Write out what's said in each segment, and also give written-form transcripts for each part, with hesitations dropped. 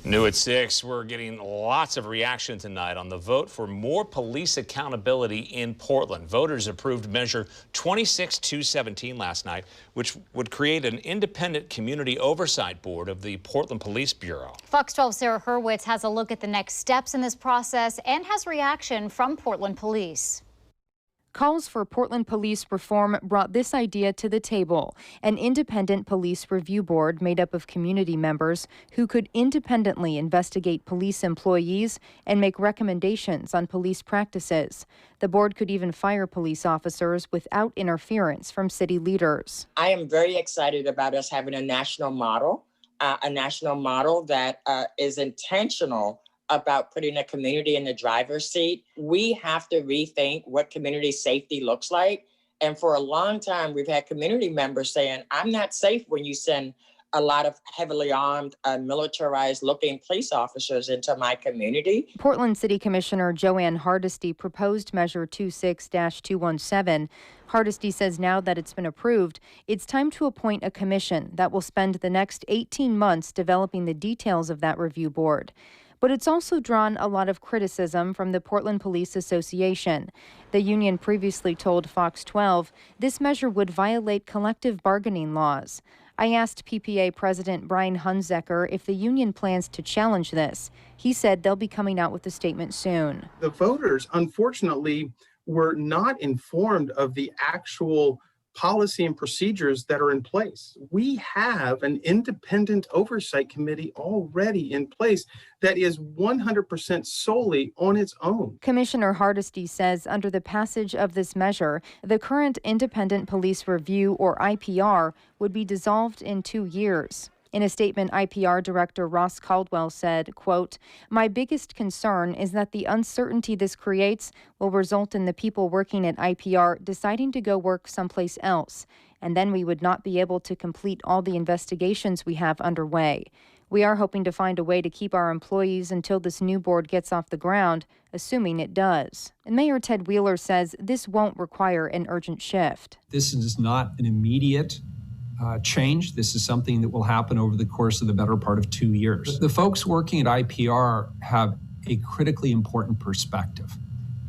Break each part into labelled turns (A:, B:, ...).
A: New at 6, we're getting lots of reaction tonight on the vote for more police accountability in Portland. Voters approved Measure 26217 last night, which would create an independent community oversight board of the Portland Police Bureau.
B: Fox 12's Sarah Hurwitz has a look at the next steps in this process and has reaction from Portland police.
C: Calls for Portland police reform brought this idea to the table, an independent police review board made up of community members who could independently investigate police employees and make recommendations on police practices. The board could even fire police officers without interference from city leaders.
D: I am very excited about us having a national model that is intentional about putting a community in the driver's seat. We have to rethink what community safety looks like. And for a long time, we've had community members saying, I'm not safe when you send a lot of heavily armed, militarized looking police officers into my community.
C: Portland City Commissioner Joanne Hardesty proposed Measure 26-217. Hardesty says now that it's been approved, it's time to appoint a commission that will spend the next 18 months developing the details of that review board. But it's also drawn a lot of criticism from the Portland Police Association. The union previously told Fox 12 this measure would violate collective bargaining laws. I asked PPA President Brian Hunzeker if the union plans to challenge this. He said they'll be coming out with a statement soon.
E: The voters, unfortunately, were not informed of the actual policy and procedures that are in place. We have an independent oversight committee already in place that is 100% solely on its own.
C: Commissioner Hardesty says under the passage of this measure, the current Independent Police Review, or IPR, would be dissolved in 2 years. In a statement, IPR Director Ross Caldwell said, quote, "My biggest concern is that the uncertainty this creates will result in the people working at IPR deciding to go work someplace else, and then we would not be able to complete all the investigations we have underway. We are hoping to find a way to keep our employees until this new board gets off the ground, assuming it does." And Mayor Ted Wheeler says this won't require an urgent shift.
F: This is not an immediate change. This is something that will happen over the course of the better part of 2 years. The folks working at IPR have a critically important perspective,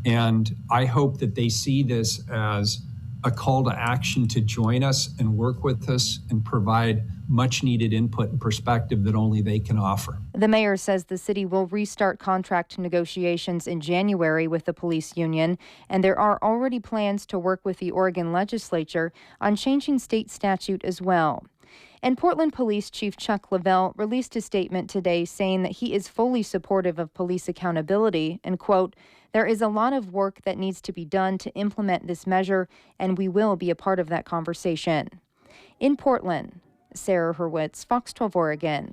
F: and I hope that they see this as a call to action to join us and work with us and provide much needed input and perspective that only they can offer.
C: The mayor says the city will restart contract negotiations in January with the police union, and there are already plans to work with the Oregon legislature on changing state statute as well. And Portland Police Chief Chuck Lavelle released a statement today saying that he is fully supportive of police accountability and, quote, "There is a lot of work that needs to be done to implement this measure, and we will be a part of that conversation." In Portland, Sarah Hurwitz, Fox 12 Oregon.